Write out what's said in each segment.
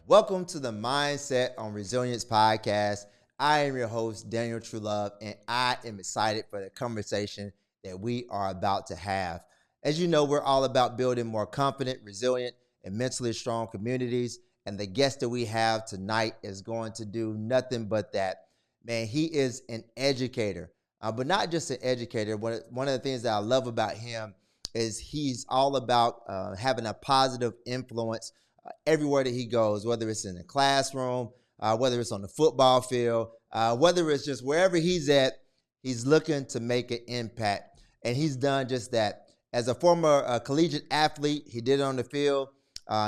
Welcome to the Mindset on Resilience podcast. I am your host, Daniel Truelove, and I am excited for the conversation that we are about to have. As you know, we're all about building more confident, resilient, and mentally strong communities. And the guest that we have tonight is going to do nothing but that. Man, he is an educator, but not just an educator. One of the things that I love about him is he's all about having a positive influence everywhere that he goes, whether it's in the classroom, whether it's on the football field, whether it's just wherever he's at, he's looking to make an impact. And he's done just that. As a former collegiate athlete, he did it on the field.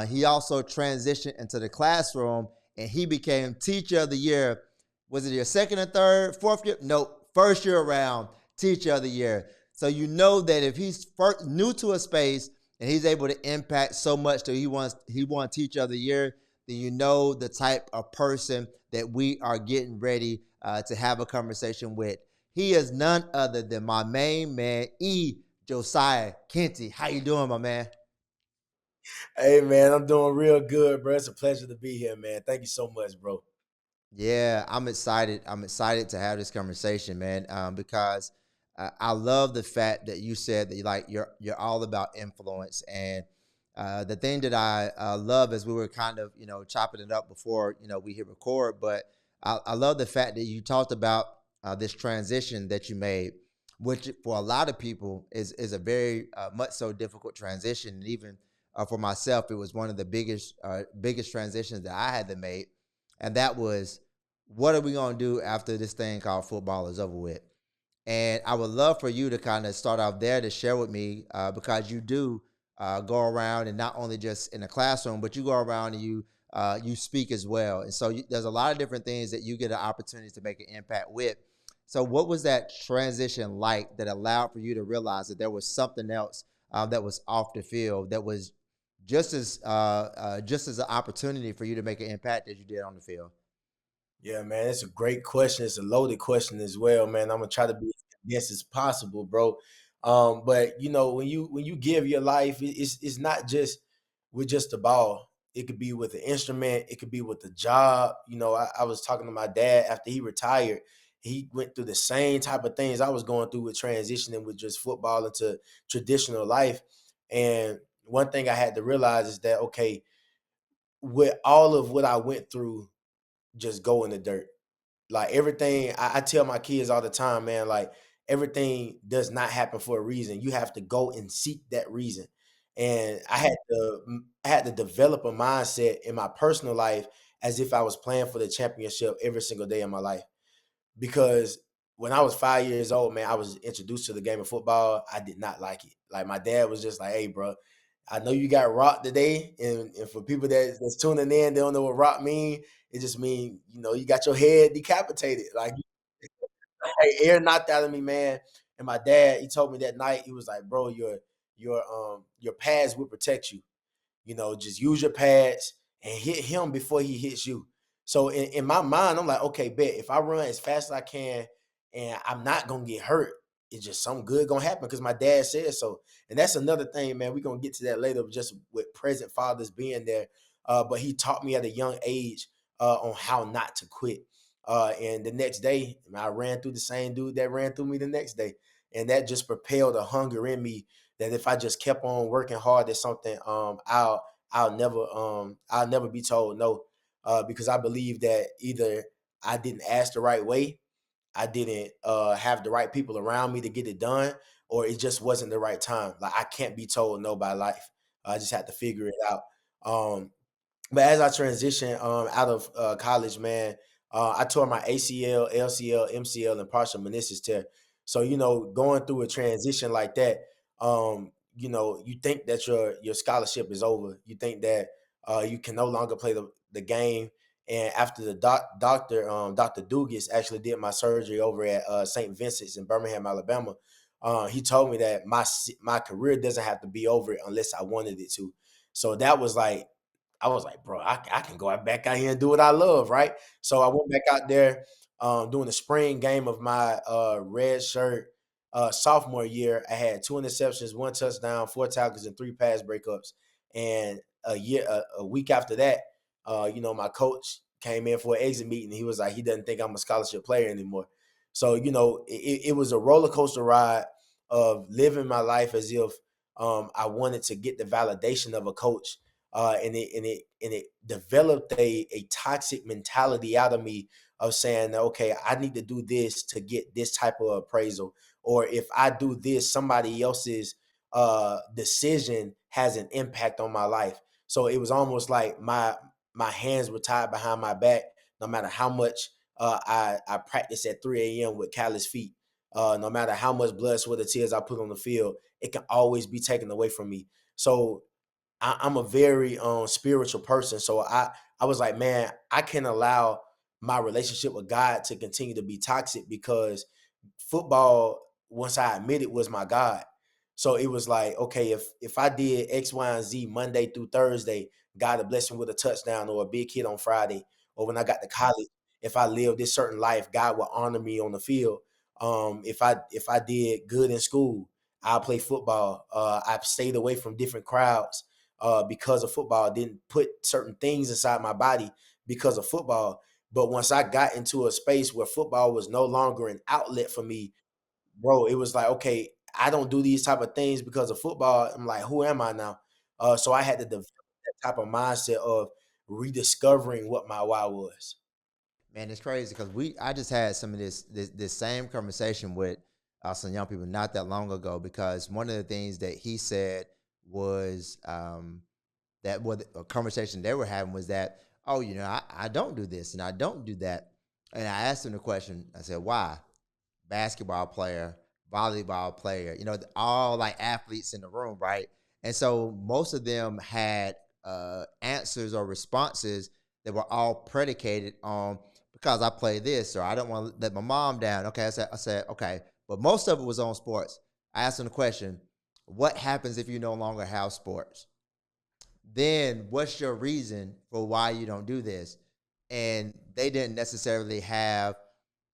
He also transitioned into the classroom and he became Teacher of the Year. Was it your second or third, fourth year? Nope, first year around, Teacher of the Year. So you know that if he's new to a space, and he's able to impact so much that he won Teacher of the Year, then you know the type of person that we are getting ready to have a conversation with. He is none other than my main man, Josiah Kenty. How you doing, my man? Hey man, I'm doing real good, bro. It's a pleasure to be here, man. Thank you so much, bro. Yeah, I'm excited. I'm excited to have this conversation, man, because I love the fact that you said that you're all about influence, and the thing that I love is we were kind of chopping it up before we hit record, but I love the fact that you talked about this transition that you made, which for a lot of people is a very much so difficult transition, and even for myself, it was one of the biggest transitions that I had to make, and that was what are we gonna do after this thing called football is over with? And I would love for you to kind of start off there to share with me because you do go around and not only just in the classroom, but you go around and you speak as well. And so there's a lot of different things that you get an opportunity to make an impact with. So what was that transition like that allowed for you to realize that there was something else that was off the field that was just as an opportunity for you to make an impact as you did on the field? Yeah, man, it's a great question. It's a loaded question as well, man. I'm gonna try to be as condensed as possible, bro. But when you give your life, it's not just with just the ball. It could be with the instrument. It could be with the job. I was talking to my dad after he retired. He went through the same type of things I was going through with transitioning with just football into traditional life. And one thing I had to realize is that okay, with all of what I went through, just go in the dirt. Like everything, I tell my kids all the time, man, like everything does not happen for a reason. You have to go and seek that reason. And I had to develop a mindset in my personal life as if I was playing for the championship every single day of my life. Because when I was 5 years old, man, I was introduced to the game of football. I did not like it. Like my dad was just like, "Hey, bro, I know you got rocked today." And for people that's tuning in, they don't know what rock mean. It just mean you got your head decapitated, like air knocked out of me, man. And my dad, he told me that night, he was like, "Bro, your pads will protect you. Just use your pads and hit him before he hits you." So in my mind, I'm like, okay, bet if I run as fast as I can and I'm not gonna get hurt, it's just something good gonna happen because my dad said so. And that's another thing, man. We're gonna get to that later, just with present fathers being there. But he taught me at a young age on how not to quit. And the next day, I ran through the same dude that ran through me the next day. And that just propelled a hunger in me that if I just kept on working hard at something, I'll never be told no, because I believe that either I didn't ask the right way, I didn't have the right people around me to get it done, or it just wasn't the right time. Like I can't be told no by life. I just had to figure it out. But as I transition out of college, man, I tore my ACL, LCL, MCL, and partial meniscus tear. So going through a transition like that, you think that your scholarship is over. You think that you can no longer play the game. And after the doctor, Dr. Dugas, actually did my surgery over at St. Vincent's in Birmingham, Alabama. He told me that my career doesn't have to be over unless I wanted it to. So that was like I was like, bro, I can go back out here and do what I love, right? So I went back out there doing the spring game of my red shirt sophomore year. I had 2 interceptions, 1 touchdown, 4 tackles, and 3 pass breakups. And a week after that, My coach came in for an exit meeting. He was like, he doesn't think I'm a scholarship player anymore. So, it was a roller coaster ride of living my life as if I wanted to get the validation of a coach. And it developed a toxic mentality out of me of saying, okay, I need to do this to get this type of appraisal, or if I do this, somebody else's decision has an impact on my life. So it was almost like my hands were tied behind my back, no matter how much I practice at 3 a.m. with callous feet. No matter how much blood, sweat, or tears I put on the field, it can always be taken away from me. So I'm a very spiritual person. So I was like, man, I can't allow my relationship with God to continue to be toxic, because football, once I admit it, was my God. So it was like, okay, if I did X, Y, and Z Monday through Thursday, God would bless me with a touchdown or a big hit on Friday. Or when I got to college, if I lived this certain life, God would honor me on the field. If I did good in school, I play football. I stayed away from different crowds because of football. I didn't put certain things inside my body because of football. But once I got into a space where football was no longer an outlet for me, bro, it was like, okay, I don't do these type of things because of football. I'm like, who am I now? So I had to develop that type of mindset of rediscovering what my why was. Man, it's crazy because I just had some of this same conversation with some young people not that long ago, because one of the things that he said was that what a conversation they were having was that, oh, I don't do this and I don't do that. And I asked him the question, I said, why? Basketball player, volleyball player, all like athletes in the room, right? And so most of them had answers or responses that were all predicated on, because I play this, or I don't want to let my mom down. Okay, I said, okay, but most of it was on sports. I asked them the question, what happens if you no longer have sports? Then what's your reason for why you don't do this? And they didn't necessarily have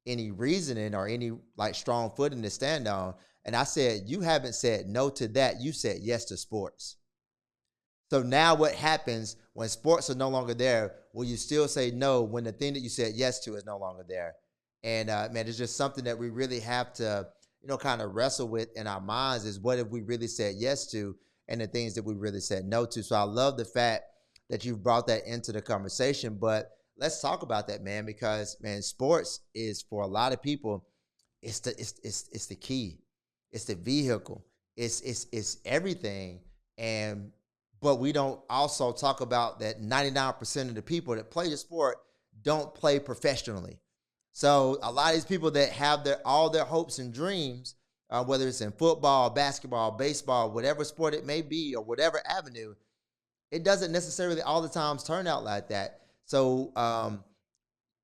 any reasoning or any like strong footing to stand on. And I said, you haven't said no to that. You said yes to sports. So now what happens when sports are no longer there? Will you still say no when the thing that you said yes to is no longer there? And man, it's just something that we really have to, kind of wrestle with in our minds, is what have we really said yes to, and the things that we really said no to. So I love the fact that you've brought that into the conversation. But let's talk about that, man, because man, sports is for a lot of people, it's the key, it's the vehicle, it's everything. And but we don't also talk about that 99% of the people that play the sport don't play professionally. So a lot of these people that have all their hopes and dreams, whether it's in football, basketball, baseball, whatever sport it may be, or whatever avenue, it doesn't necessarily all the times turn out like that. So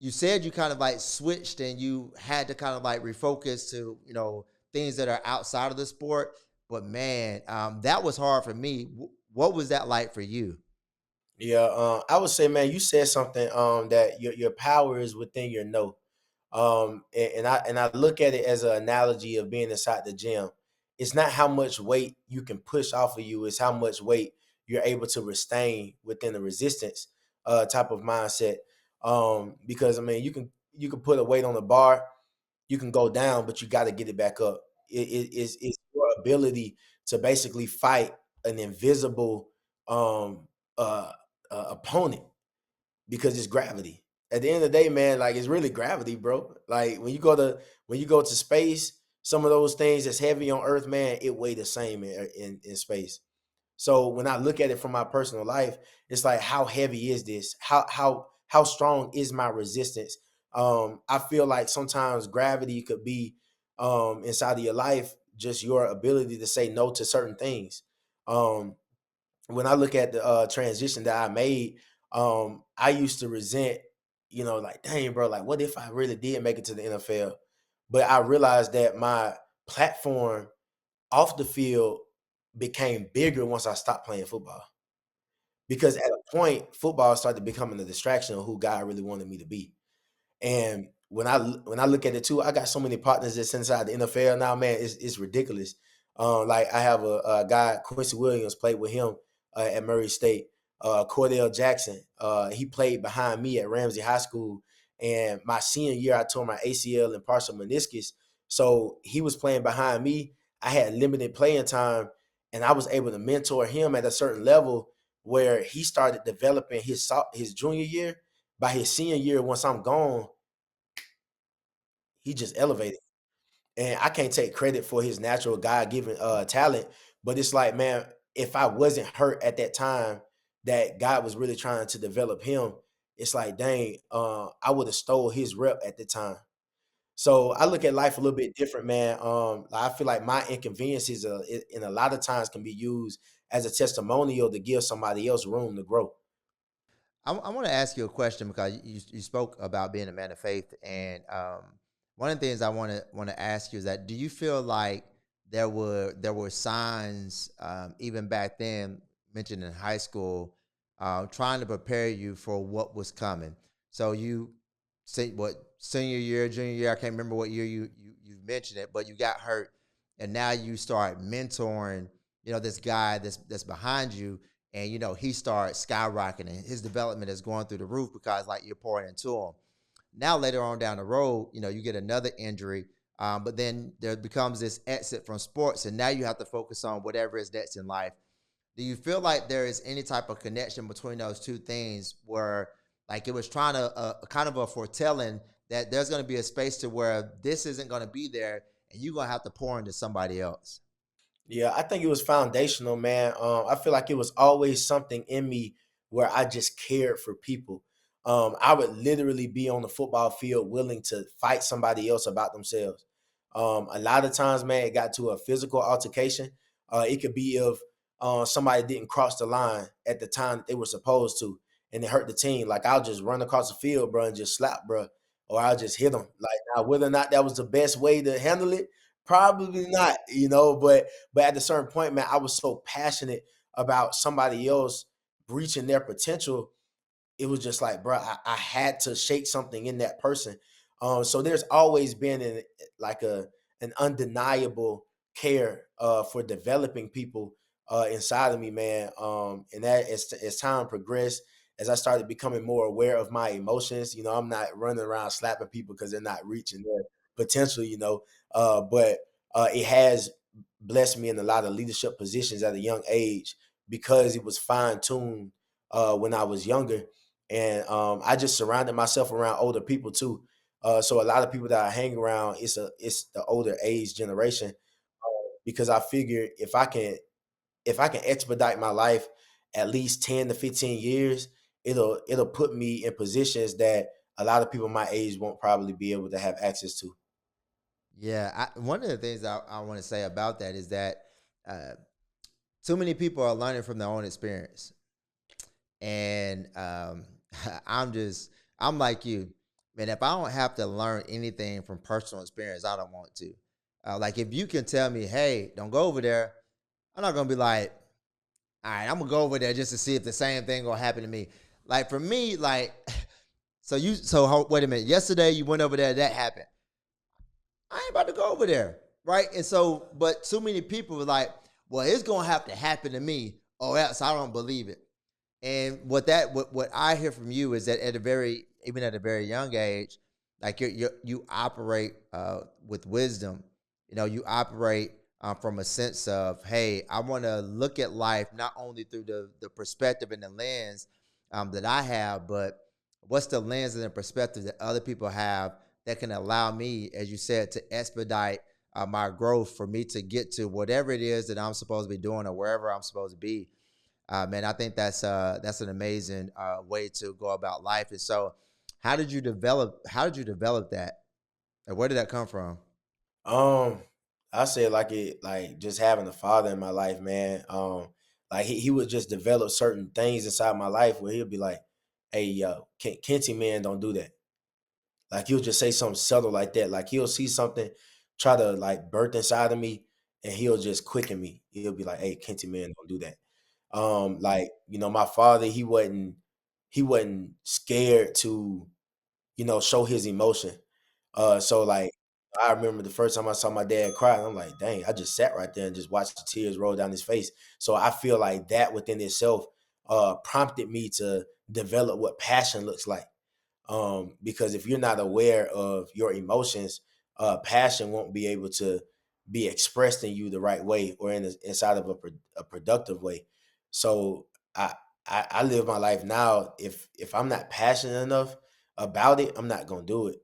you said you kind of like switched and you had to kind of like refocus to things that are outside of the sport. But man, that was hard for me. What was that like for you? Yeah, I would say, man, you said something that your power is within your no. And I look at it as an analogy of being inside the gym. It's not how much weight you can push off of you; it's how much weight you're able to sustain within the resistance type of mindset. Because I mean, you can put a weight on the bar, you can go down, but you got to get it back up. It's your ability to basically fight an invisible um, uh, opponent, because it's gravity. At the end of the day, man, like, it's really gravity, bro. Like when you go to space, some of those things that's heavy on Earth, man, it weigh the same in space. So when I look at it from my personal life, it's like, how heavy is this? How strong is my resistance? I feel like sometimes gravity could be inside of your life, just your ability to say no to certain things. Um, when I look at the transition that I made, I used to resent, like, dang, bro, like, what if I really did make it to the NFL? But I realized that my platform off the field became bigger once I stopped playing football. Because at a point, football started becoming a distraction of who God really wanted me to be. And when I look at it too, I got so many partners that's inside the NFL now, man. It's ridiculous. Like, I have a guy, Quincy Williams, played with him at Murray State. Cordell Jackson. He played behind me at Ramsey High School, and my senior year, I tore my ACL and partial meniscus. So he was playing behind me. I had limited playing time, and I was able to mentor him at a certain level where he started developing his junior year. By his senior year, once I'm gone, he just elevated. And I can't take credit for his natural God given talent, but it's like, man, if I wasn't hurt at that time, that God was really trying to develop him. It's like, dang, I would have stole his rep at the time. So I look at life a little bit different, man. I feel like my inconveniences, in a lot of times, can be used as a testimonial to give somebody else room to grow. I want to ask you a question because you spoke about being a man of faith, and one of the things I want to ask you is that do you feel like there were signs even back then mentioned in high school trying to prepare you for what was coming? So you say what senior year, junior year, I can't remember what year you mentioned it, but you got hurt, and now you start mentoring, this guy that's behind you, and he starts skyrocketing. His development is going through the roof because like you're pouring into him. Now later on down the road, you get another injury, but then there becomes this exit from sports, and now you have to focus on whatever is next in life. Do you feel like there is any type of connection between those two things, where like it was trying to kind of a foretelling that there's going to be a space to where this isn't going to be there, and you're going to have to pour into somebody else? Yeah, I think it was foundational, man. I feel like it was always something in me where I just cared for people. I would literally be on the football field willing to fight somebody else about themselves. A lot of times, man, it got to a physical altercation. It could be if somebody didn't cross the line at the time that they were supposed to, and it hurt the team. Like I'll just run across the field, bro, and just slap, bro, or I'll just hit them. Like now, whether or not that was the best way to handle it, probably not, but at a certain point, man, I was so passionate about somebody else reaching their potential. It was just like, bro, I had to shake something in that person. So there's always been like an undeniable care for developing people inside of me, man. And that as time progressed, as I started becoming more aware of my emotions, I'm not running around slapping people because they're not reaching their potential, but it has blessed me in a lot of leadership positions at a young age because it was fine tuned when I was younger, and I just surrounded myself around older people too. So a lot of people that I hang around, it's the older age generation, because I figure if I can expedite my life at least 10 to 15 years, it'll put me in positions that a lot of people my age won't probably be able to have access to. Yeah, one of the things I want to say about that is that uh, too many people are learning from their own experience, and I'm like you, man. If I don't have to learn anything from personal experience, I don't want to. Like if you can tell me, hey, don't go over there, I'm not gonna be like, all right, I'm gonna go over there just to see if the same thing gonna happen to me. Like for me, like wait a minute. Yesterday you went over there, that happened. I ain't about to go over there, right? And so, but too many people were like, well, it's gonna have to happen to me, or else I don't believe it. And what I hear from you is that even at a very young age, like you operate with wisdom. You operate from a sense of, hey, I want to look at life not only through the perspective and the lens that I have, but what's the lens and the perspective that other people have that can allow me, as you said, to expedite my growth for me to get to whatever it is that I'm supposed to be doing or wherever I'm supposed to be. Man, I think that's an amazing way to go about life. And so, how did you develop that, and where did that come from? Um, I say like just having a father in my life, man. Like he would just develop certain things inside my life where he'll be like, "Hey, yo, Kenty, man, don't do that." Like he'll just say something subtle like that. Like he'll see something, try to like birth inside of me, and he'll just quicken me. He'll be like, "Hey, Kenty, man, don't do that." Like my father, he wasn't scared to show his emotion. So like I remember the first time I saw my dad cry, and I'm like, dang, I just sat right there and just watched the tears roll down his face. So I feel like that within itself prompted me to develop what passion looks like. Because if you're not aware of your emotions, passion won't be able to be expressed in you the right way or inside of a productive way. So I, I live my life now. If I'm not passionate enough about it, I'm not gonna do it,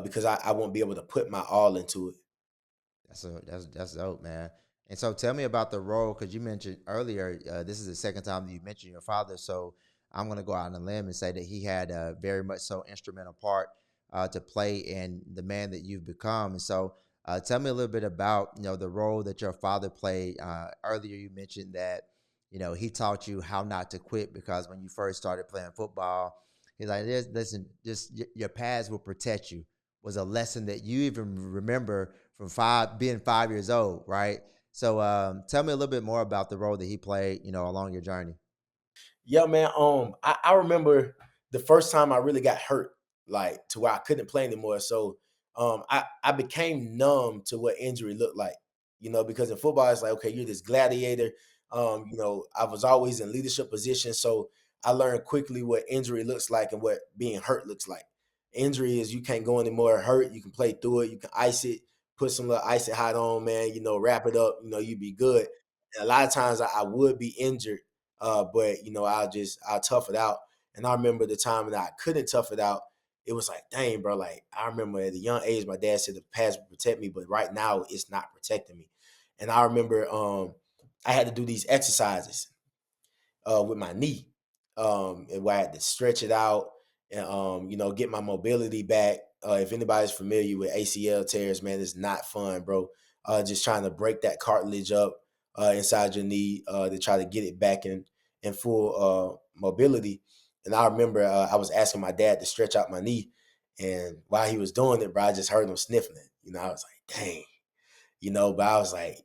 because I won't be able to put my all into it. That's dope, man. And so tell me about the role, because you mentioned earlier, this is the second time that you mentioned your father. So I'm going to go out on a limb and say that he had a very much so instrumental part to play in the man that you've become. And so tell me a little bit about, the role that your father played. Earlier, you mentioned that, he taught you how not to quit, because when you first started playing football, he's like, listen, just your pads will protect you, was a lesson that you even remember from being 5 years old, right? So tell me a little bit more about the role that he played, along your journey. Yeah, man. I remember the first time I really got hurt, like to where I couldn't play anymore. So I became numb to what injury looked like. Because in football it's like, okay, you're this gladiator. I was always in leadership positions, so I learned quickly what injury looks like and what being hurt looks like. Injury is you can't go anymore hurt. You can play through it. You can ice it, put some little icy hot on, man. Wrap it up. You be good. And a lot of times I would be injured, but I'll tough it out. And I remember the time that I couldn't tough it out. It was like, dang, bro. Like I remember at a young age, my dad said the pads would protect me, but right now it's not protecting me. And I remember I had to do these exercises with my knee, and where I had to stretch it out and get my mobility back. If anybody's familiar with ACL tears, man, it's not fun, bro. Just trying to break that cartilage up inside your knee to try to get it back in full mobility. And I remember I was asking my dad to stretch out my knee, and while he was doing it, bro, I just heard him sniffling. I was like, dang. But I was like,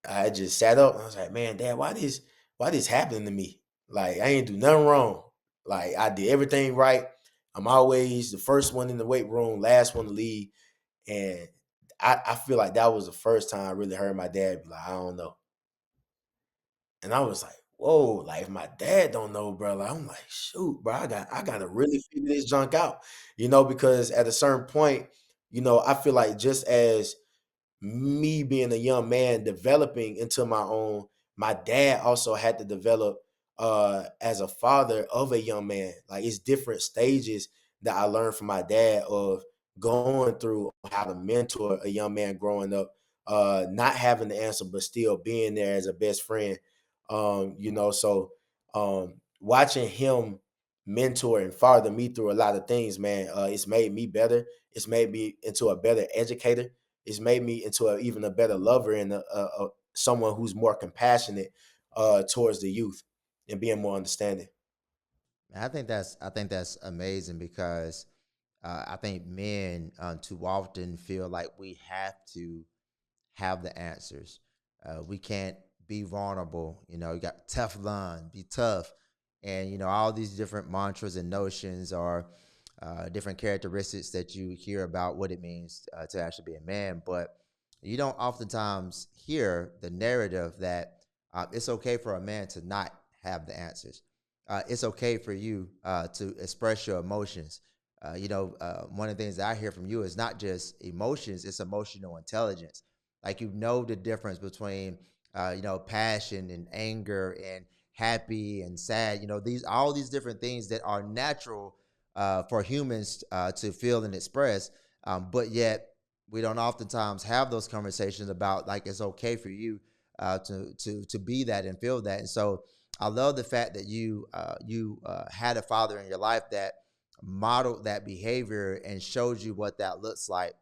I just sat up and I was like, man, Dad, why this happening to me? Like, I ain't do nothing wrong. Like, I did everything right. I'm always the first one in the weight room, last one to leave. And I feel like that was the first time I really heard my dad be like, I don't know. And I was like, whoa, like if my dad don't know, bro, like, I'm like, shoot, bro, I gotta really figure this junk out. Because at a certain point, I feel like just as me being a young man developing into my own, my dad also had to develop as a father of a young man. Like it's different stages that I learned from my dad of going through how to mentor a young man growing up, not having the answer but still being there as a best friend. So watching him mentor and father me through a lot of things, man, it's made me better. It's made me into a better educator. It's made me into even a better lover and someone who's more compassionate towards the youth and being more understanding. I think that's amazing, because I think men too often feel like we have to have the answers. We can't be vulnerable. You got tough line, be tough. And, all these different mantras and notions are different characteristics that you hear about what it means to actually be a man. But you don't oftentimes hear the narrative that it's okay for a man to not have the answers. It's okay for you to express your emotions. One of the things that I hear from you is not just emotions, it's emotional intelligence. Like the difference between passion and anger and happy and sad. These all these different things that are natural for humans to feel and express, but yet we don't oftentimes have those conversations about like it's okay for you to be that and feel that. And so I love the fact that you had a father in your life that modeled that behavior and showed you what that looks like.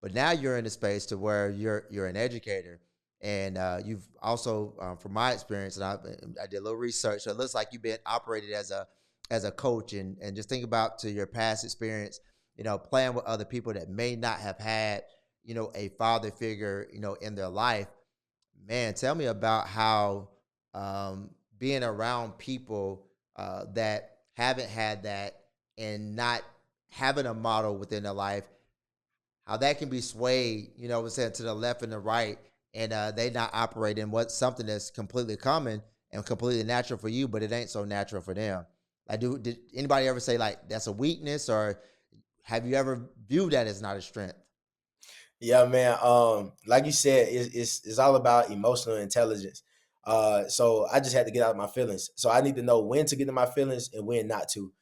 But now you're in a space to where you're an educator, and you've also, from my experience, and I did a little research. So it looks like you've been operated as a coach, and just think about to your past experience, playing with other people that may not have had a father figure in their life. Man, tell me about how being around people that haven't had that and not having a model within their life, how that can be swayed, what I'm saying, to the left and the right, and they not operating what something that's completely common and completely natural for you, but it ain't so natural for them. Like, did anybody ever say like that's a weakness, or have you ever viewed that as not a strength? Yeah, man. Like you said, it's all about emotional intelligence. So I just had to get out of my feelings. So I need to know when to get in my feelings and when not to.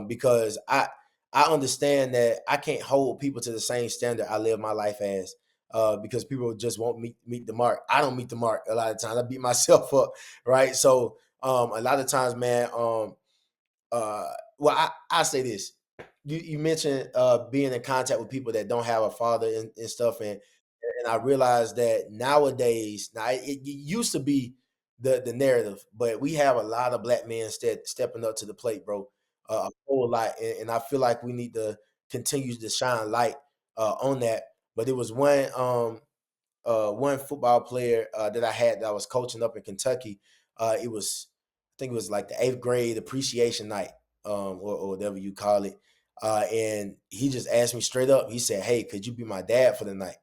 Because I understand that I can't hold people to the same standard I live my life as. Because people just won't meet the mark. I don't meet the mark a lot of times. I beat myself up, right? So a lot of times, man. Uh, well, I say this. You mentioned being in contact with people that don't have a father and stuff, and I realized that nowadays, now it used to be the narrative, but we have a lot of black men stepping up to the plate, bro, a whole lot, and I feel like we need to continue to shine light on that. But it was one football player that I had that I was coaching up in Kentucky. It was, I think it was like the eighth grade appreciation night, or whatever you call it. And he just asked me straight up. He said, "Hey, could you be my dad for the night?"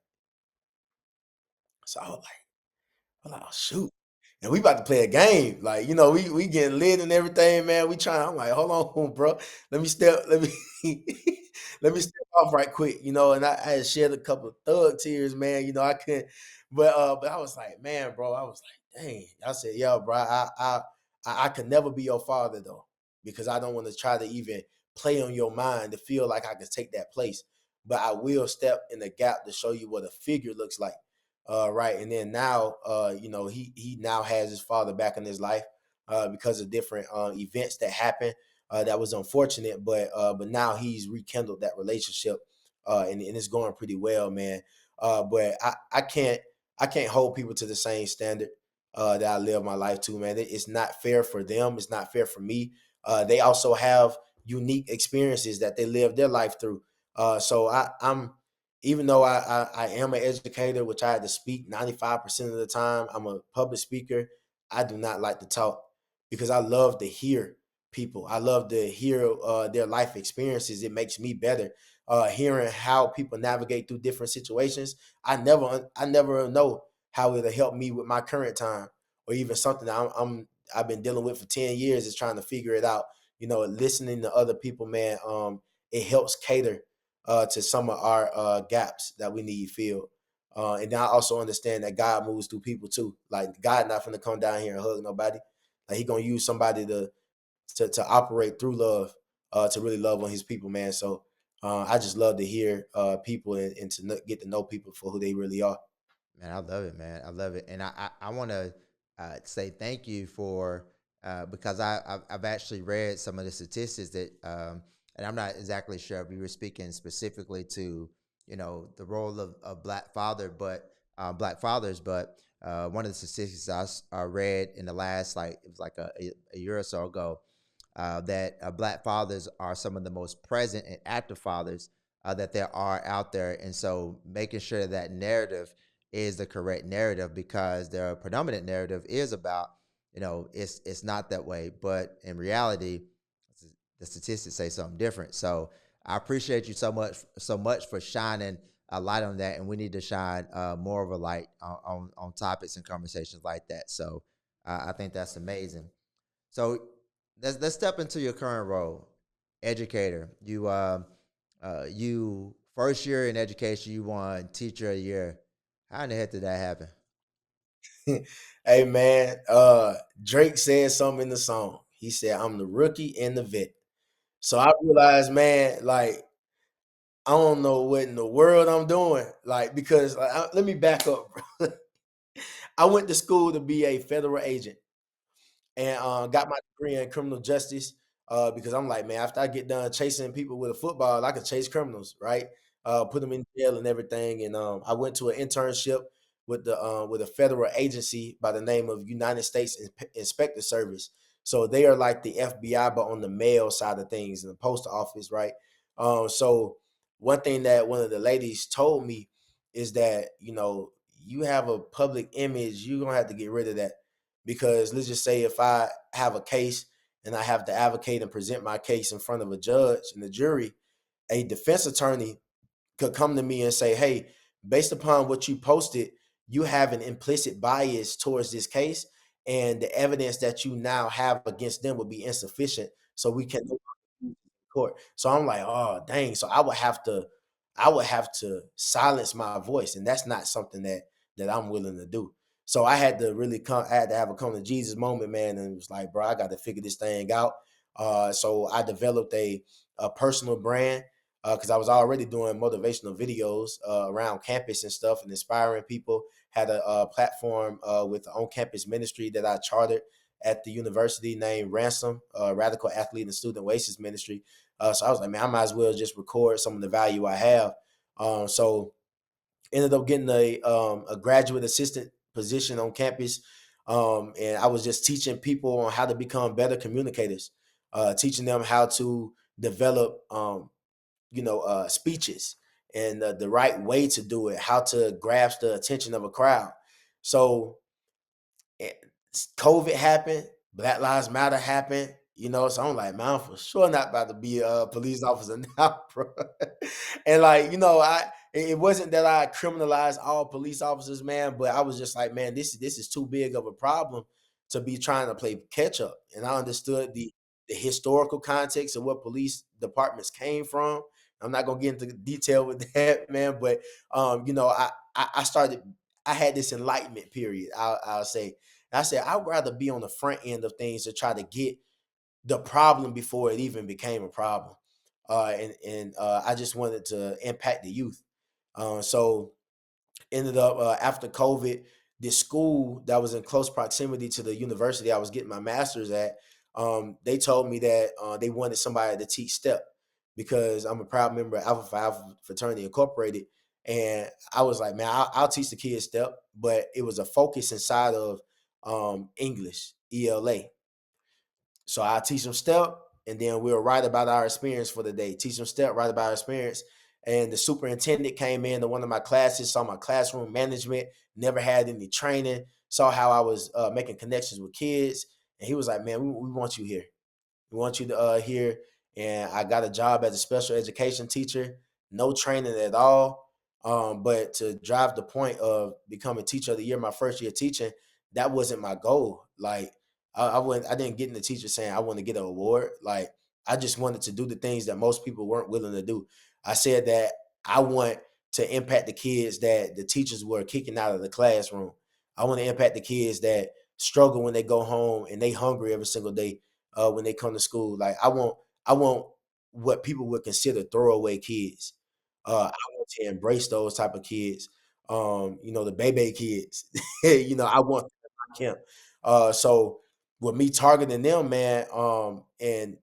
So I was like, "Oh shoot!" And we about to play a game. Like, we getting lit and everything, man. We trying. I'm like, hold on, bro. Let me let me step off right quick, and I had shed a couple of thug tears, man. I couldn't, but I was like, man, bro. I was like, dang. I said, yo, bro. I could never be your father though, because I don't want to try to even play on your mind to feel like I could take that place. But I will step in the gap to show you what a figure looks like. Right. And then now, he now has his father back in his life because of different events that happened. That was unfortunate, but now he's rekindled that relationship, and it's going pretty well, man. But I can't hold people to the same standard that I live my life to, man. It's not fair for them. It's not fair for me. They also have unique experiences that they live their life through. So I'm even though I am an educator, which I had to speak 95% of the time, I'm a public speaker. I do not like to talk because I love to hear people. I love to hear their life experiences. It makes me better. Hearing how people navigate through different situations, I never know how it'll help me with my current time, or even something that I've been dealing with for 10 years is trying to figure it out. Listening to other people, man, it helps cater to some of our gaps that we need filled. And I also understand that God moves through people too. Like, God not gonna come down here and hug nobody. Like, He gonna use somebody to operate through love, to really love on His people, man. So I just love to hear people, and to get to know people for who they really are. Man, I love it, man. I love it, and I want to say thank you for because I've actually read some of the statistics that, and I'm not exactly sure if you were speaking specifically to the role of black fathers, but one of the statistics I read in the last, like, it was like a year or so ago, that black fathers are some of the most present and active fathers that there are out there. And so making sure that narrative is the correct narrative, because the predominant narrative is about, it's not that way. But in reality, the statistics say something different. So I appreciate you so much for shining a light on that. And we need to shine more of a light on topics and conversations like that. So I think that's amazing. So let's step into your current role, educator. You first year in education, you won teacher of the year. How in the heck did that happen? Hey, man, Drake said something in the song. He said, "I'm the rookie and the vet." So I realized, man, like, I don't know what in the world I'm doing. Like, because let me back up, bro. I went to school to be a federal agent, and got my degree in criminal justice, because I'm like, man, after I get done chasing people with a football, I can chase criminals, right? Put them in jail and everything. And I went to an internship with a federal agency by the name of United States Inspector Service. So they are like the FBI, but on the mail side of things in the post office, right? So one thing that one of the ladies told me is that, you have a public image, you're gonna have to get rid of that, because let's just say if I have a case and I have to advocate and present my case in front of a judge and the jury, a defense attorney could come to me and say, "Hey, based upon what you posted, you have an implicit bias towards this case, and the evidence that you now have against them would be insufficient. So we can court. So I'm like, oh dang. So I would have to silence my voice, and that's not something that I'm willing to do. So I had to really I had to have a come to Jesus moment, man, and it was like, bro, I got to figure this thing out. So I developed a personal brand because I was already doing motivational videos around campus and stuff and inspiring people. Had a platform with the on campus ministry that I chartered at the university named Ransom, Radical Athlete and Student Oasis Ministry. So I was like, man, I might as well just record some of the value I have. So ended up getting a graduate assistant position on campus, and I was just teaching people on how to become better communicators, teaching them how to develop, speeches and the right way to do it, how to grasp the attention of a crowd. So eh, COVID happened, Black Lives Matter happened, so I'm like, man, I'm for sure not about to be a police officer now, bro. And like, it wasn't that I criminalized all police officers, man, but I was just like, man, this is too big of a problem to be trying to play catch up. And I understood the historical context of what police departments came from. I'm not gonna get into detail with that, man, but I started I had this enlightenment period, I'll say. And I said, I'd rather be on the front end of things to try to get the problem before it even became a problem. And I just wanted to impact the youth. So ended up after COVID, this school that was in close proximity to the university I was getting my master's at, they told me that they wanted somebody to teach STEP because I'm a proud member of Alpha Phi Alpha Fraternity Incorporated. And I was like, man, I'll teach the kids STEP, but it was a focus inside of English, ELA. So I teach them step, and then we'll write about our experience for the day. Teach them step, write about our experience. And the superintendent came in to one of my classes, saw my classroom management, never had any training, saw how I was making connections with kids. And he was like, man, we want you here. We want you to here. And I got a job as a special education teacher, no training at all. But to drive the point of becoming teacher of the year, my first year teaching, that wasn't my goal. Like I didn't get in the teacher saying I want to get an award. Like I just wanted to do the things that most people weren't willing to do. I said that I want to impact the kids that the teachers were kicking out of the classroom. I want to impact the kids that struggle when they go home and they hungry every single day when they come to school. Like I want what people would consider throwaway kids. I want to embrace those type of kids. The baby kids. I want them in my camp. So with me targeting them, man, and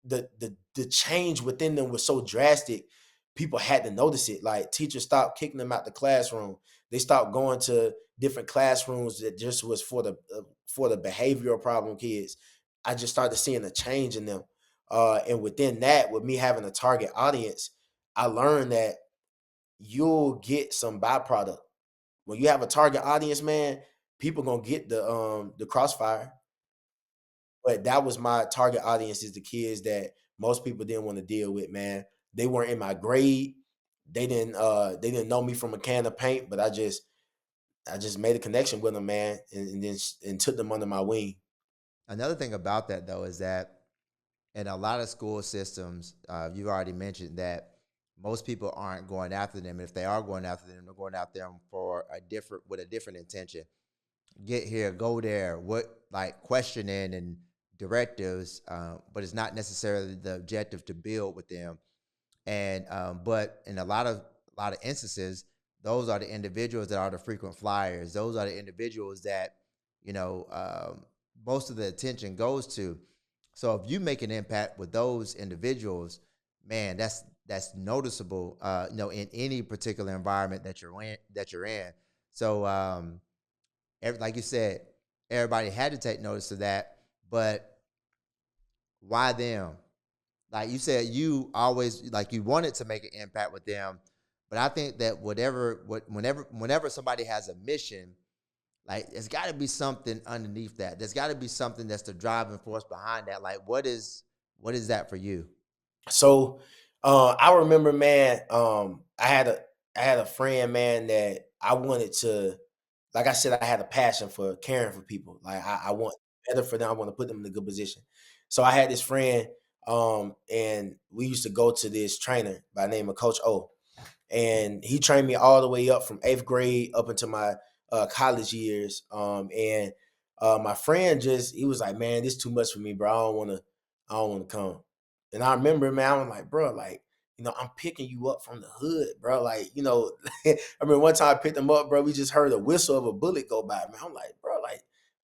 the change within them was so drastic, people had to notice it. Like teachers stopped kicking them out the classroom. They stopped going to different classrooms that just was for the behavioral problem kids. I just started seeing a change in them. And within that, with me having a target audience, I learned that you'll get some byproduct. When you have a target audience, man, people gonna get the crossfire. But that was my target audience is the kids that most people didn't want to deal with, man. They weren't in my grade. They didn't know me from a can of paint, but I just made a connection with them, man, and then and took them under my wing. Another thing about that though is that in a lot of school systems, you've already mentioned that most people aren't going after them. If they are going after them, they're going after them for a different intention. Get here, go there. What like questioning and directives, but it's not necessarily the objective to build with them. And but in a lot of instances, those are the individuals that are the frequent flyers. Those are the individuals that you know most of the attention goes to. So if you make an impact with those individuals, man, that's noticeable. In any particular environment that you're in. So like you said, everybody had to take notice of that. But why them? Like you said, you always like you wanted to make an impact with them, but I think that whenever somebody has a mission, like there's got to be something underneath that. There's got to be something that's the driving force behind that. Like what is that for you? So I remember, man, I had a friend, man, that I wanted to like I said, I had a passion for caring for people. Like I want better for them. I want to put them in a good position. So I had this friend, and we used to go to this trainer by the name of Coach O, and he trained me all the way up from 8th grade up into my college years. And my friend just he was like, "Man, this is too much for me, bro. I don't want to come." And I remember, man, I was like, "Bro, like, I'm picking you up from the hood, bro. Like, I remember one time I picked him up, bro. We just heard a whistle of a bullet go by, man. I'm like, bro,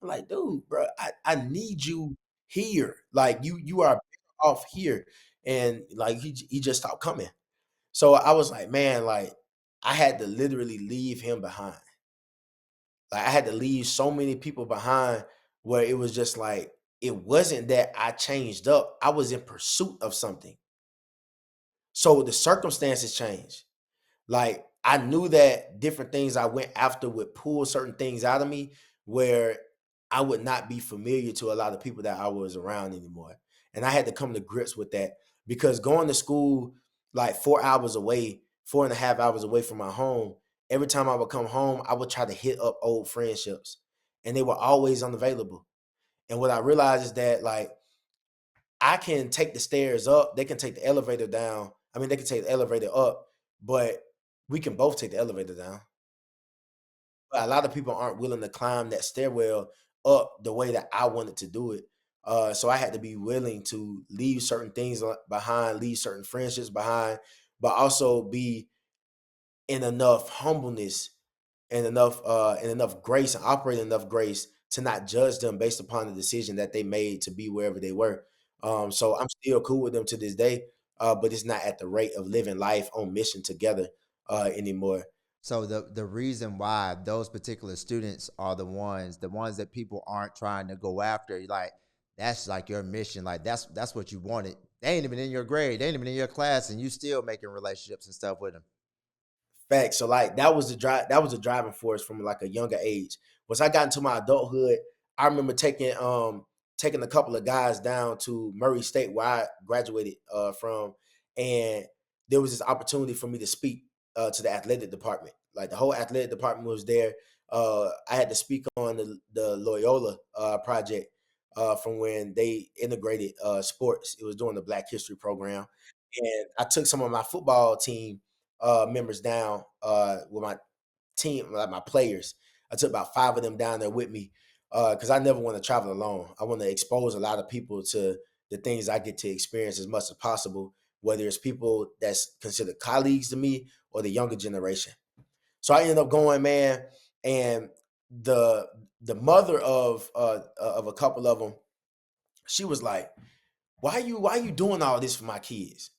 like, dude, bro, I need you here. Like, you are off here." And like he just stopped coming. So I was like, man, like I had to literally leave him behind. Like I had to leave so many people behind where it was just like it wasn't that I changed up. I was in pursuit of something. So the circumstances changed. Like I knew that different things I went after would pull certain things out of me where I would not be familiar to a lot of people that I was around anymore. And I had to come to grips with that because going to school like 4 hours away, 4.5 hours away from my home, every time I would come home, I would try to hit up old friendships and they were always unavailable. And what I realized is that like I can take the stairs up, they can take the elevator down. I mean, they can take the elevator up, but we can both take the elevator down. But a lot of people aren't willing to climb that stairwell up the way that I wanted to do it. So I had to be willing to leave certain things behind, leave certain friendships behind, but also be in enough humbleness and enough grace and operate enough grace to not judge them based upon the decision that they made to be wherever they were. So I'm still cool with them to this day, but it's not at the rate of living life on mission together anymore. So the reason why those particular students are the ones that people aren't trying to go after, like that's like your mission, like that's what you wanted. They ain't even in your grade, they ain't even in your class, and you still making relationships and stuff with them. Facts. So like that was a driving force from like a younger age. Once I got into my adulthood, I remember taking a couple of guys down to Murray State where I graduated from, and there was this opportunity for me to speak to the athletic department. Like the whole athletic department was there. I had to speak on the Loyola project from when they integrated sports. It was during the Black History program, and I took some of my football team members down with my team, like my players. I took about 5 of them down there with me because I never want to travel alone. I want to expose a lot of people to the things I get to experience as much as possible, whether it's people that's considered colleagues to me or the younger generation. So I ended up going, man, and the the mother of a couple of them, she was like, "Why you doing all this for my kids?"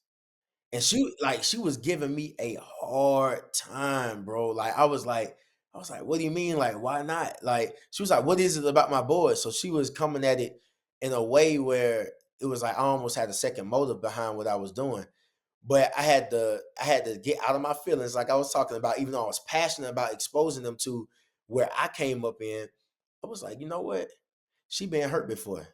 And she was giving me a hard time, bro. Like I was like, "What do you mean? Like, why not?" Like, she was like, "What is it about my boys?" So she was coming at it in a way where it was like I almost had a second motive behind what I was doing. But I had to get out of my feelings, like I was talking about, even though I was passionate about exposing them to where I came up in. I was like, you know what? She been hurt before.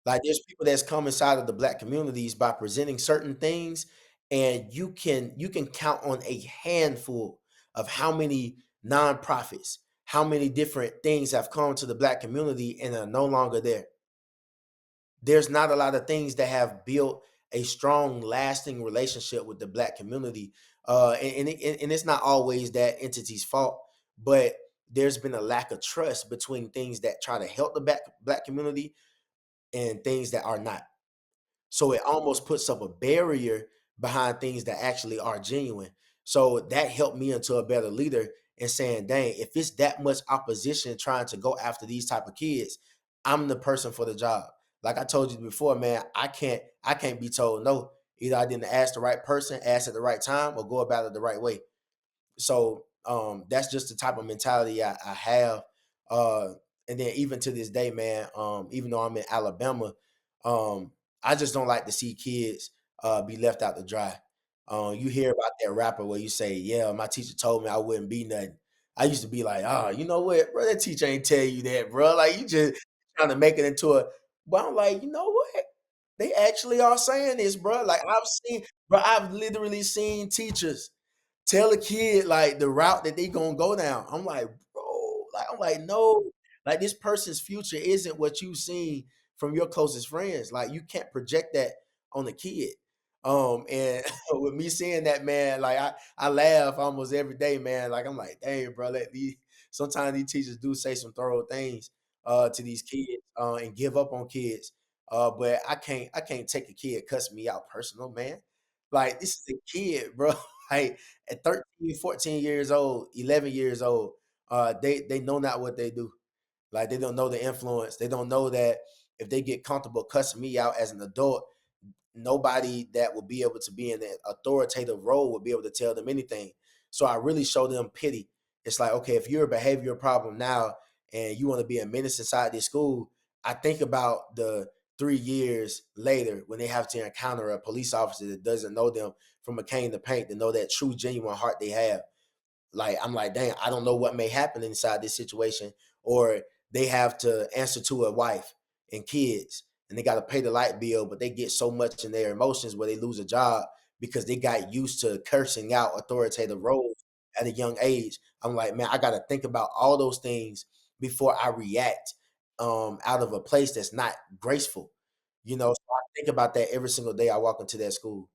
Like, there's people that's come inside of the Black communities by presenting certain things, and you can count on a handful of how many nonprofits, how many different things have come to the Black community and are no longer there. There's not a lot of things that have built a strong, lasting relationship with the Black community, and it's not always that entity's fault, but there's been a lack of trust between things that try to help the Black community and things that are not. So it almost puts up a barrier behind things that actually are genuine. So that helped me into a better leader in saying, dang, if it's that much opposition trying to go after these type of kids, I'm the person for the job. Like I told you before, man, I can't be told no. Either I didn't ask the right person, ask at the right time, or go about it the right way. So that's just the type of mentality I have. Uh, and then even to this day, man, even though I'm in Alabama, I just don't like to see kids be left out to dry. You hear about that rapper where you say, "Yeah, my teacher told me I wouldn't be nothing." I used to be like, "Oh, you know what, bro? That teacher ain't tell you that, bro. Like you just trying to make it into a." But I'm like, you know what? They actually are saying this, bro. Like I've literally seen teachers tell a kid like the route that they gonna go down. I'm like, bro. I'm like, no, like this person's future isn't what you've seen from your closest friends. Like you can't project that on the kid. And with me seeing that, man, like I laugh almost every day, man. Like I'm like, dang, bro, let these sometimes these teachers do say some thorough things to these kids and give up on kids. But I can't take a kid cussing me out personal, man. Like this is a kid, bro. Like at 13, 14 years old, 11 years old, they know not what they do. Like they don't know the influence. They don't know that if they get comfortable cussing me out as an adult, nobody that will be able to be in an authoritative role will be able to tell them anything. So I really show them pity. It's like, okay, if you're a behavioral problem now and you want to be a menace inside this school, I think about the 3 years later when they have to encounter a police officer that doesn't know them from a cane to paint, to know that true, genuine heart they have. Like I'm like, dang, I don't know what may happen inside this situation. Or they have to answer to a wife and kids and they got to pay the light bill, but they get so much in their emotions where they lose a job because they got used to cursing out authoritative roles at a young age. I'm like, man, I got to think about all those things before I react out of a place that's not graceful. So I think about that every single day I walk into that school.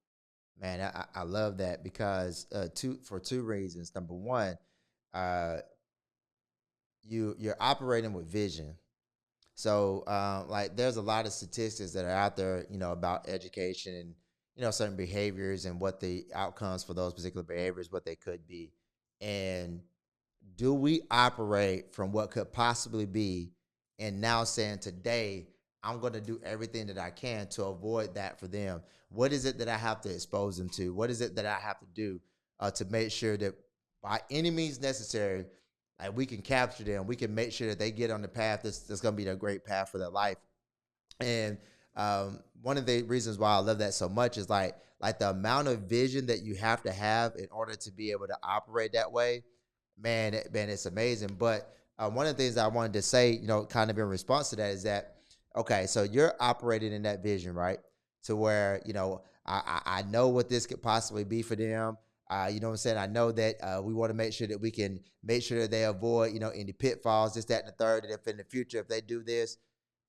Man, I love that because for two reasons. Number one, uh, you're operating with vision. So, like, there's a lot of statistics that are out there, about education and certain behaviors and what the outcomes for those particular behaviors, what they could be, and do we operate from what could possibly be, and now saying today I'm going to do everything that I can to avoid that for them. What is it that I have to expose them to? What is it that I have to do to make sure that by any means necessary, like we can capture them, we can make sure that they get on the path that's going to be a great path for their life. And one of the reasons why I love that so much is like the amount of vision that you have to have in order to be able to operate that way. Man, it's amazing. But one of the things I wanted to say, kind of in response to that is that, okay, so you're operating in that vision, right? To where, I know what this could possibly be for them. You know what I'm saying? I know that we want to make sure that we can make sure that they avoid, any pitfalls, this, that, and the third. And if in the future, if they do this,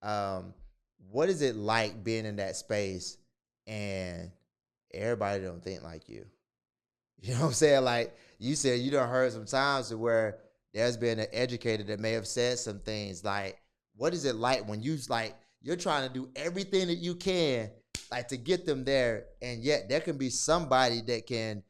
um, what is it like being in that space and everybody don't think like you? You know what I'm saying? Like you said, you done heard some times where there's been an educator that may have said some things like, what is it like when you're trying to do everything that you can like to get them there, and yet there can be somebody that can,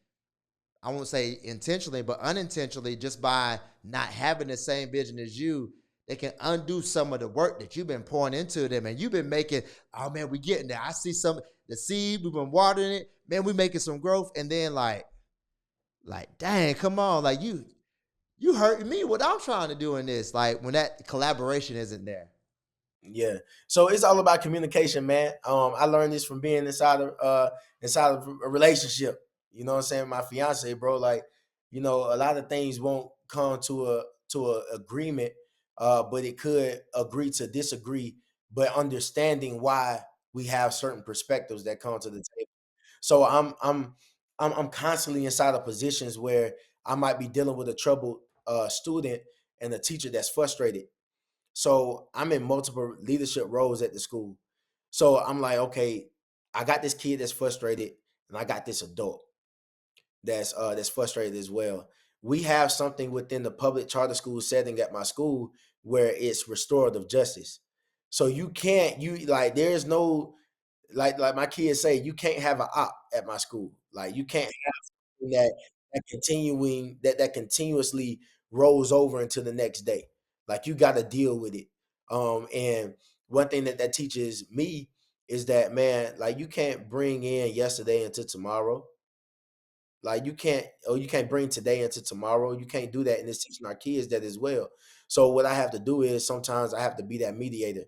I won't say intentionally, but unintentionally, just by not having the same vision as you, they can undo some of the work that you've been pouring into them. And you've been making, oh man, we getting there. I see some the seed, we've been watering it. Man, we making some growth. And then dang, come on. Like you hurting me what I'm trying to do in this. Like when that collaboration isn't there. Yeah. So it's all about communication, man. I learned this from being inside of a relationship. You know what I'm saying? My fiance, bro. Like, a lot of things won't come to a agreement, but it could agree to disagree, but understanding why we have certain perspectives that come to the table. So I'm constantly inside of positions where I might be dealing with a troubled student and a teacher that's frustrated. So I'm in multiple leadership roles at the school. So I'm like, okay, I got this kid that's frustrated, and I got this adult that's frustrated as well. We have something within the public charter school setting at my school where it's restorative justice. So you can't you like there's no like my kids say, you can't have an op at my school. Like you can't that that continuously rolls over into the next day. Like you got to deal with it. And one thing that teaches me is that, man, like you can't bring in yesterday into tomorrow. Like you can't bring today into tomorrow. You can't do that, and it's teaching our kids that as well. So what I have to do is sometimes I have to be that mediator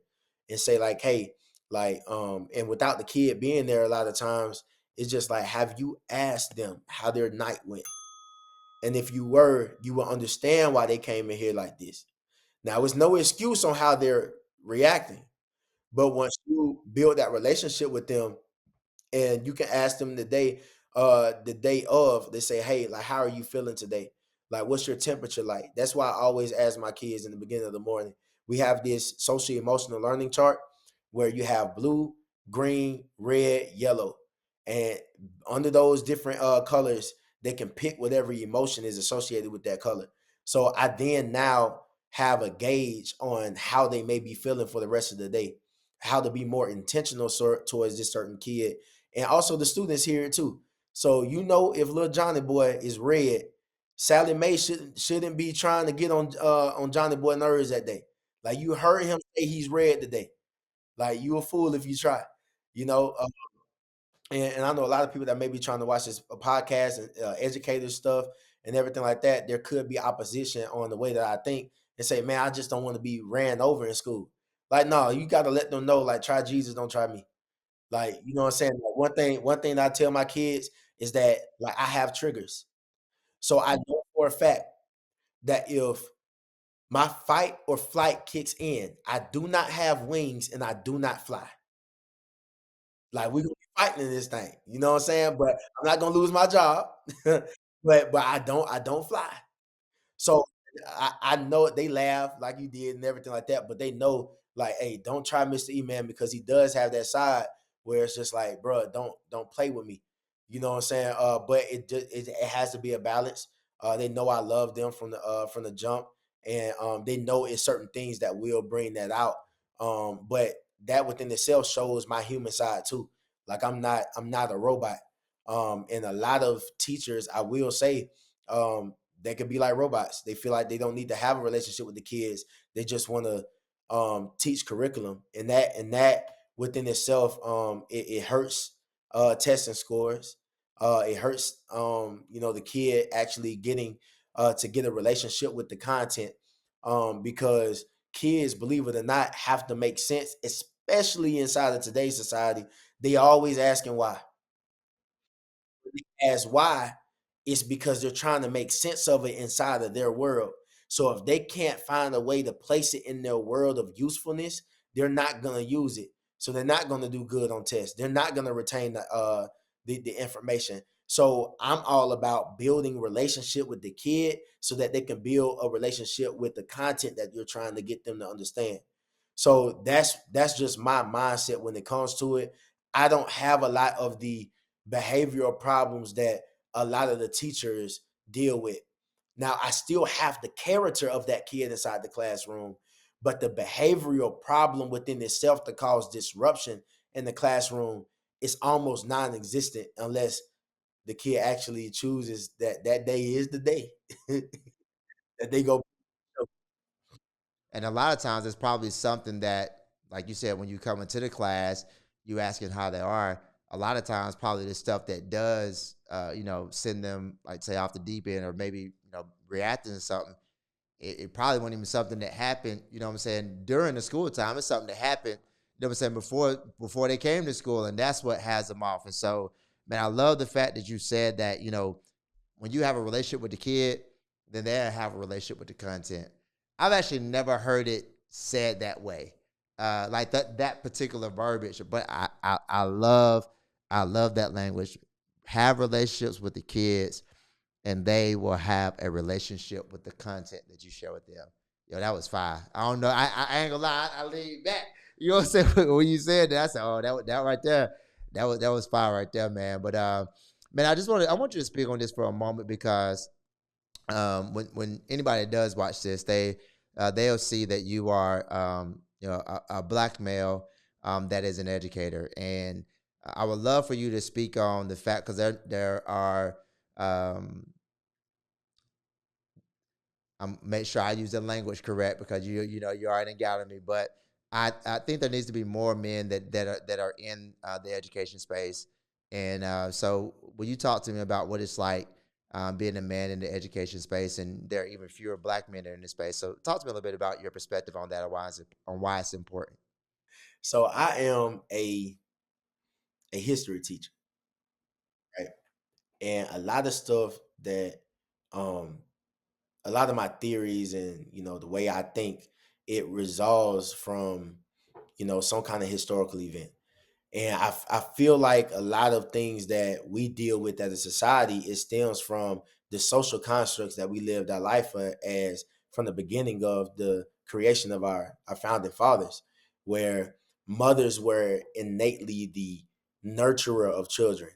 and say like, hey, and without the kid being there, a lot of times it's just like, have you asked them how their night went? And if you were, you will understand why they came in here like this. Now, it's no excuse on how they're reacting, but once you build that relationship with them, and you can ask them the day of, they say, hey, like, how are you feeling today? Like, what's your temperature like? That's why I always ask my kids in the beginning of the morning. We have this social emotional learning chart where you have blue, green, red, yellow. And under those different colors, they can pick whatever emotion is associated with that color. So I then now have a gauge on how they may be feeling for the rest of the day, how to be more intentional towards this certain kid. And also the students here too. So if little Johnny boy is red, Sally Mae shouldn't be trying to get on Johnny boy nerves that day. Like, you heard him say he's red today. Like, you a fool if you try. You know, and I know a lot of people that may be trying to watch this podcast and educator stuff and everything like that. There could be opposition on the way that I think and say, man, I just don't want to be ran over in school. Like, no, you got to let them know, like, try Jesus, don't try me. Like, you know what I'm saying? Like, one thing that I tell my kids is that, like, I have triggers. So I know for a fact that if my fight or flight kicks in, I do not have wings and I do not fly. Like, we gonna be fighting in this thing, you know what I'm saying? But I'm not gonna lose my job, but I don't fly. So I know they laugh like you did and everything like that, but they know, like, hey, don't try Mr. E Man, because he does have that side where it's just like, bro, don't play with me. You know what I'm saying? But it has to be a balance. They know I love them from the jump, and they know it's certain things that will bring that out. But that within itself shows my human side too. Like, I'm not a robot. And a lot of teachers, I will say, they could be like robots. They feel like they don't need to have a relationship with the kids. They just want to teach curriculum, and that within itself, it hurts testing scores. It hurts the kid actually getting to get a relationship with the content, because kids, believe it or not, have to make sense, especially inside of today's society. They always asking why. As why, it's because they're trying to make sense of it inside of their world. So if they can't find a way to place it in their world of usefulness, they're not gonna use it. So they're not gonna do good on tests. They're not gonna retain the information. So I'm all about building relationship with the kid so that they can build a relationship with the content that you're trying to get them to understand. So that's just my mindset when it comes to it. I don't have a lot of the behavioral problems that a lot of the teachers deal with. Now, I still have the character of that kid inside the classroom, but the behavioral problem within itself to cause disruption in the classroom is almost non-existent unless the kid actually chooses that that day is the day that they go. And a lot of times it's probably something that, like you said, when you come into the class, you asking how they are. A lot of times, probably the stuff that does, send them, like, say, off the deep end, or maybe, reacting to something. It probably wasn't even something that happened, what I'm saying, during the school time. It's something that happened, what I'm saying, before they came to school, and that's what has them off. And so, man, I love the fact that you said that, when you have a relationship with the kid, then they have a relationship with the content. I've actually never heard it said that way, like that particular verbiage. But I love that language. Have relationships with the kids, and they will have a relationship with the content that you share with them. Yo, that was fire. I don't know. I ain't gonna lie. I lean back. You know what I'm saying? When you said that, I said, "Oh, that right there, that was fire right there, man." But man, I want you to speak on this for a moment, because when anybody does watch this, they'll see that you are a black male that is an educator, and I would love for you to speak on the fact, because there are make sure I use the language correct, because you are an me, but I think there needs to be more men that are in the education space. And so will you talk to me about what it's like being a man in the education space, and there are even fewer black men that are in this space. So talk to me a little bit about your perspective on that, and why it's important. So I am a history teacher, right? And a lot of stuff that um a lot of my theories and the way I think, it resolves from some kind of historical event. And I feel like a lot of things that we deal with as a society, it stems from the social constructs that we lived our life as from the beginning of the creation of our founding fathers, where mothers were innately the nurturer of children.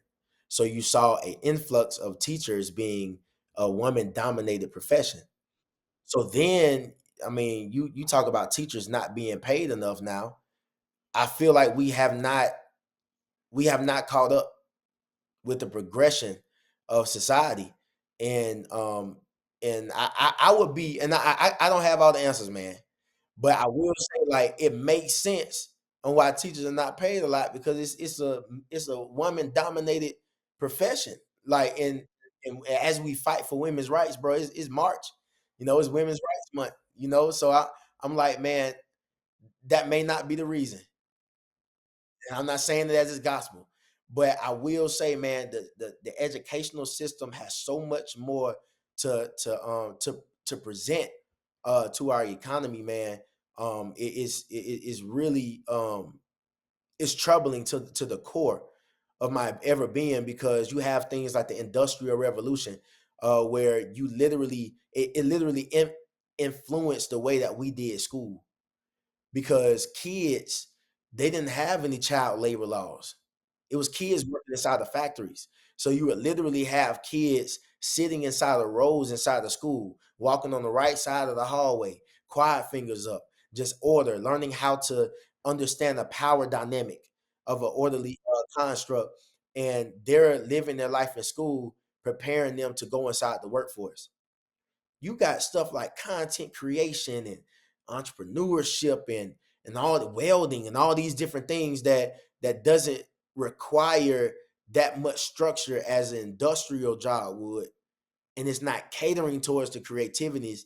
So you saw an influx of teachers being a woman dominated profession. So then, I mean, you talk about teachers not being paid enough now. I feel like we have not caught up with the progression of society. And um and I would be, and I don't have all the answers, man. But I will say, like, it makes sense on why teachers are not paid a lot, because it's a woman dominated profession. Like, and as we fight for women's rights, bro, it's March, it's Women's Rights Month, So I'm like, man, that may not be the reason. And I'm not saying that as is gospel, but I will say, man, the educational system has so much more to present to our economy, man. It is really it's troubling to the core of my ever being, because you have things like the Industrial Revolution, where you literally it literally influenced the way that we did school, because kids, they didn't have any child labor laws. It was kids working inside the factories. So you would literally have kids sitting inside of rows inside the school, walking on the right side of the hallway, quiet fingers up, just order, learning how to understand the power dynamic of an orderly construct. And they're living their life in school, preparing them to go inside the workforce. You got stuff like content creation and entrepreneurship and all the welding and all these different things that doesn't require that much structure as an industrial job would, and it's not catering towards the creativity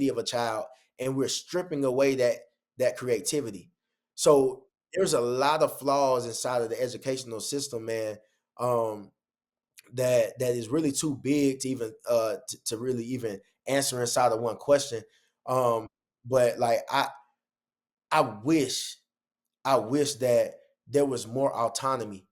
of a child, and we're stripping away that creativity. So there's a lot of flaws inside of the educational system, man. Um that that is really too big to even to really even answer inside of one question. But like, I wish I wish that there was more autonomy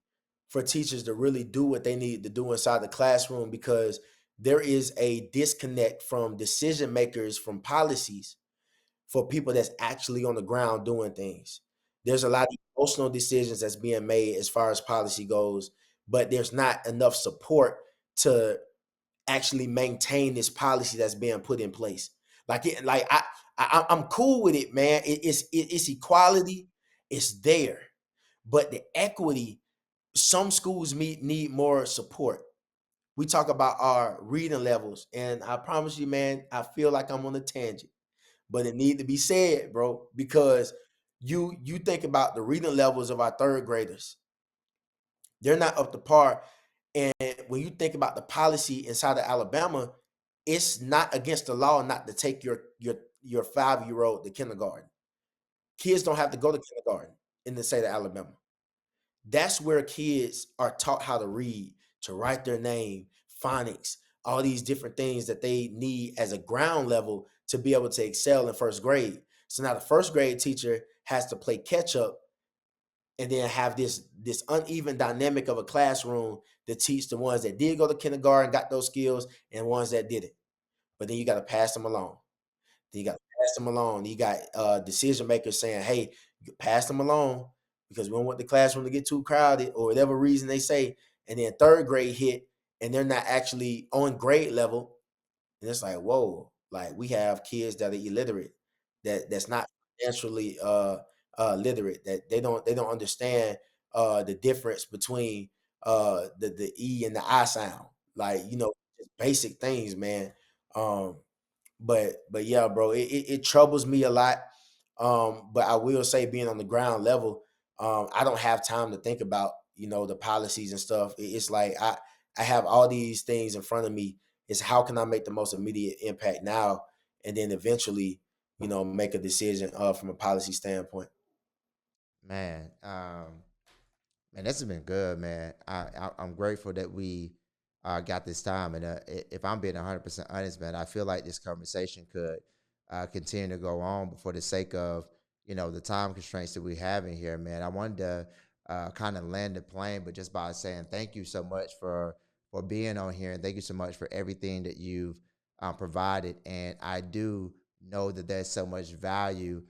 for teachers to really do what they need to do inside the classroom, because there is a disconnect from decision makers, from policies, for people that's actually on the ground doing things. There's a lot of emotional decisions that's being made as far as policy goes, but there's not enough support to actually maintain this policy that's being put in place. I'm cool with it, man. It's equality, it's there, but the equity, some schools need more support. We talk about our reading levels, and I promise you, man, I feel like I'm on a tangent, but it need to be said, bro, because you think about the reading levels of our third graders, they're not up to par. And when you think about the policy inside of Alabama, it's not against the law not to take your 5-year-old to kindergarten. Kids don't have to go to kindergarten in the state of Alabama. That's where kids are taught how to read, to write their name, phonics, all these different things that they need as a ground level to be able to excel in first grade. So now the first grade teacher has to play catch up, and then have this uneven dynamic of a classroom to teach the ones that did go to kindergarten, got those skills, and ones that didn't. But then you got to pass them along. Then you got to pass them along. You got decision makers saying, "Hey, you pass them along because we don't want the classroom to get too crowded," or whatever reason they say. And then third grade hit, and they're not actually on grade level, and it's like, whoa, like we have kids that are illiterate, that's not financially literate, that they don't understand the difference between the E and the I sound. Like, just basic things, man. Um but yeah, bro, it troubles me a lot. But I will say, being on the ground level, I don't have time to think about, the policies and stuff. It's like I have all these things in front of me. Is how can I make the most immediate impact now, and then eventually, make a decision from a policy standpoint. Man, man, this has been good, man. I'm grateful that we got this time, and if I'm being 100% honest, man, I feel like this conversation could continue to go on, but for the sake of the time constraints that we have in here, man, I wanted to kind of land the plane, but just by saying thank you so much for for being on here, and thank you so much for everything that you've provided. And I do know that there's so much value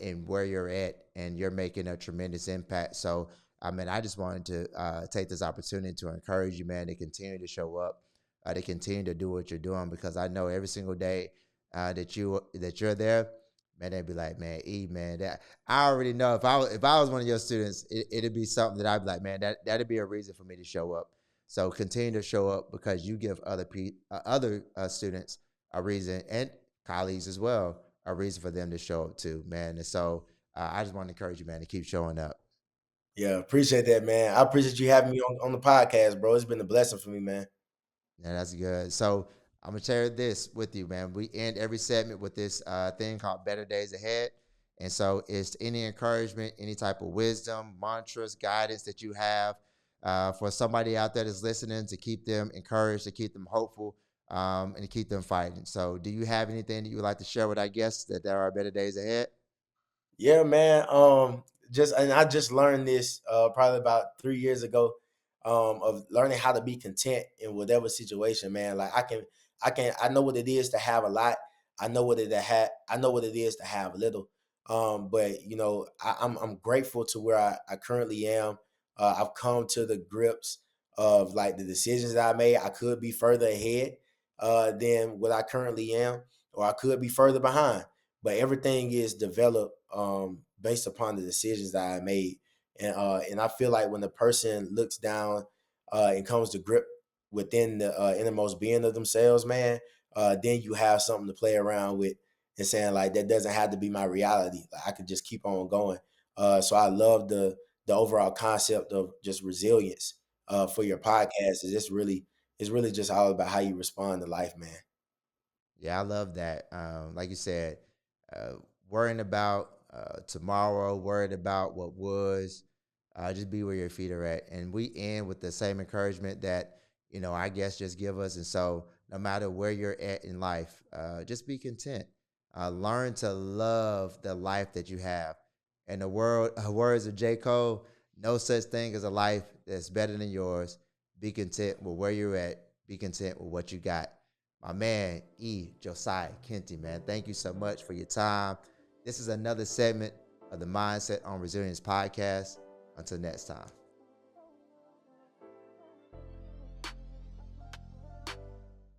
in where you're at, and you're making a tremendous impact. So, I mean, I just wanted to take this opportunity to encourage you, man, to continue to show up, to continue to do what you're doing, because I know every single day that you're there, man, they'd be like, man, man, that I already know if I was one of your students, it'd be something that I'd be like, man, that'd be a reason for me to show up. So continue to show up, because you give other students a reason, and colleagues as well, a reason for them to show up too, man. And so I just want to encourage you, man, to keep showing up. Yeah, appreciate that, man. I appreciate you having me on the podcast, bro. It's been a blessing for me, man. Yeah, that's good. So I'm gonna share this with you, man. We end every segment with this thing called "Better Days Ahead," and so it's any encouragement, any type of wisdom, mantras, guidance that you have for somebody out there that's listening, to keep them encouraged, to keep them hopeful, and to keep them fighting. So, do you have anything that you would like to share with our guests, that there are better days ahead? Yeah, man. I just learned this probably about 3 years ago. Of learning how to be content in whatever situation, man. Like I know what it is to have a lot. I know what it is to have little. But I'm grateful to where I currently am. I've come to the grips of like the decisions that I made. I could be further ahead than what I currently am, or I could be further behind, but everything is developed based upon the decisions that I made. And I feel like when the person looks down and comes to grip within the innermost being of themselves, man, then you have something to play around with, and saying like that doesn't have to be my reality. Like, I could just keep on going. So I love the overall concept of just resilience for your podcast. It's really just all about how you respond to life, man. Yeah, I love that. Like you said, uh, worrying about tomorrow, worried about what was, just be where your feet are at. And we end with the same encouragement that, I guess just give us. And so, no matter where you're at in life, just be content. Learn to love the life that you have. And the words of J. Cole, no such thing as a life that's better than yours. Be content with where you're at. Be content with what you got. My man, Josiah Kenty, man. Thank you so much for your time. This is another segment of the Mindset on Resilience podcast. Until next time.